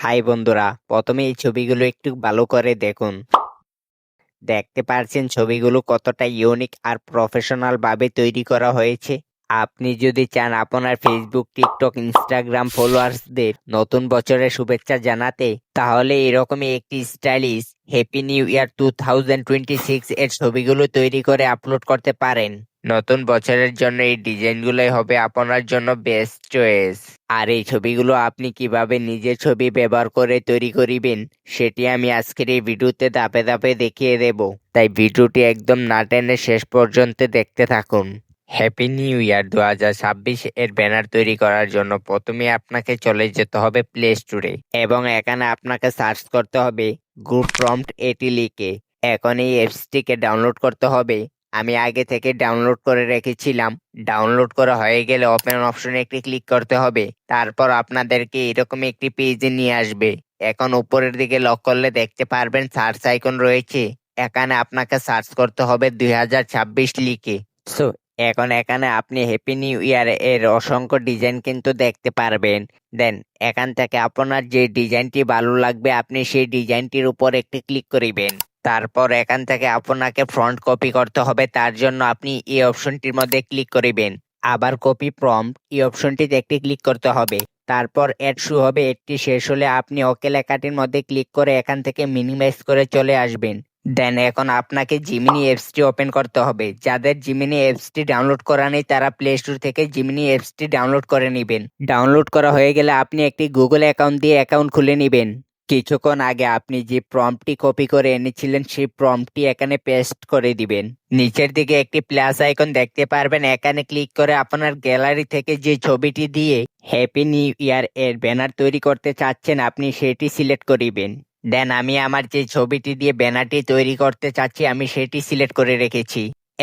High বন্ধুরা, প্রথমে এই ছবিগুলো একটু ভালো করে দেখুন। দেখতে পারছেন ছবিগুলো কতটা ইউনিক আর প্রফেশনাল ভাবে তৈরি করা হয়েছে। আপনি যদি চান আপনার ফেসবুক, টিকটক, ইনস্টাগ্রাম ফলোয়ার্সদের নতুন বছরের শুভেচ্ছা জানাতে, তাহলে এরকমই একটি স্টাইলিশ হ্যাপি নিউ ইয়ার 2026 এর ছবিগুলো তৈরি করে আপলোড করতে পারেন। নতুন বছরের জন্য এই ডিজাইনগুলোই হবে আপনার জন্য বেস্ট চয়েস। আর এই ছবিগুলো আপনি কিভাবে নিজের ছবি ব্যবহার করে তৈরি করিবেন সেটি আমি আজকের এই ভিডিওতে ধাপে ধাপে দেখিয়ে দেব। তাই ভিডিওটি একদম না টেনে শেষ পর্যন্ত দেখতে থাকুন। হ্যাপি নিউ ইয়ার 2026 এর ব্যানার তৈরি করার জন্য প্রথমে আপনাকে চলে যেতে হবে প্লে স্টোরে এবং এখানে আপনাকে সার্চ করতে হবে গুড প্রম্পট এটি লিখে। এখন এই অ্যাপসটিকে ডাউনলোড করতে হবে। আমি আগে থেকে ডাউনলোড করে রেখেছিলাম। ডাউনলোড করা হয়ে গেলে ওপেন অপশনে একটি ক্লিক করতে হবে। তারপর আপনাদেরকে এরকম একটি পেজে নিয়ে আসবে। এখন উপরের দিকে লক্ষ্য করলে দেখতে পারবেন সার্চ আইকন রয়েছে। এখানে আপনাকে সার্চ করতে হবে 2026 লিখে। সো এখন এখানে আপনি হ্যাপি নিউ ইয়ার এর অসংখ্য ডিজাইন কিন্তু দেখতে পারবেন। দেন এখান থেকে আপনার যে ডিজাইনটি ভালো লাগবে আপনি সেই ডিজাইনটির উপর একটি ক্লিক করিবেন। তারপর এখান থেকে আপনাকে ফ্রন্ট কপি করতে হবে। তার জন্য আপনি এই অপশনটির মধ্যে ক্লিক করিবেন। আবার কপি প্রম্পট এই অপশনটিতে একটি ক্লিক করতে হবে। তারপর এড শুরু হবে, এডটি শেষ হলে আপনি ওকে লেখাটির মধ্যে ক্লিক করে এখান থেকে মিনিমাইজ করে চলে আসবেন। দেন এখন আপনাকে জিমিনি অ্যাপসটি ওপেন করতে হবে। যাদের জিমিনি অ্যাপসটি ডাউনলোড করা নেই তারা প্লে স্টোর থেকে জিমিনি অ্যাপসটি ডাউনলোড করে নেবেন। ডাউনলোড করা হয়ে গেলে আপনি একটি গুগল অ্যাকাউন্ট দিয়ে অ্যাকাউন্ট খুলে নেবেন। কিছুক্ষণ আগে আপনি যে প্রম্পটটি কপি করে এনেছিলেন সেই প্রম্পটটি এখানে পেস্ট করে দিবেন। নিচের দিকে একটি প্লাস আইকন দেখতে পারবেন, এখানে ক্লিক করে আপনার গ্যালারি থেকে যে ছবিটি দিয়ে হ্যাপি নিউ ইয়ার এর ব্যানার তৈরি করতে চাচ্ছেন আপনি সেটি সিলেক্ট করিবেন। দেন আমি আমার যে ছবিটি দিয়ে ব্যানারটি তৈরি করতে চাচ্ছি আমি সেটি সিলেক্ট করে রেখেছি।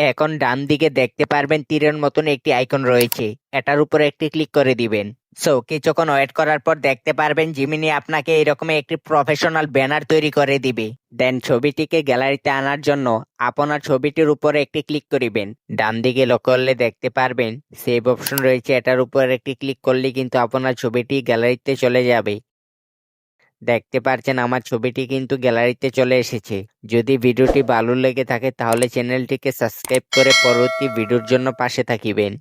এখন ডান দিকে দেখতে পারবেন তীরের মতন একটি আইকন রয়েছে, এটার উপরে একটি ক্লিক করে দিবেন। সো কিছুক্ষণ ওয়েট করার পর দেখতে পারবেন জিমিনি আপনাকে এরকম একটি প্রফেশনাল ব্যানার তৈরি করে দিবে। দেন ছবিটিকে গ্যালারিতে আনার জন্য আপনার ছবিটির উপরে একটি ক্লিক করিবেন। ডান দিকে লক্ষ্য করলে দেখতে পারবেন সেভ অপশন রয়েছে, এটার উপর একটি ক্লিক করলে কিন্তু আপনার ছবিটি গ্যালারিতে চলে যাবে। দেখতে পারছেন আমার ছবিটি কিন্তু গ্যালারিতে চলে এসেছে। যদি ভিডিওটি ভালো লেগে থাকে তাহলে চ্যানেলটিকে সাবস্ক্রাইব করে পরবর্তী ভিডিওর জন্য পাশে থাকিবেন।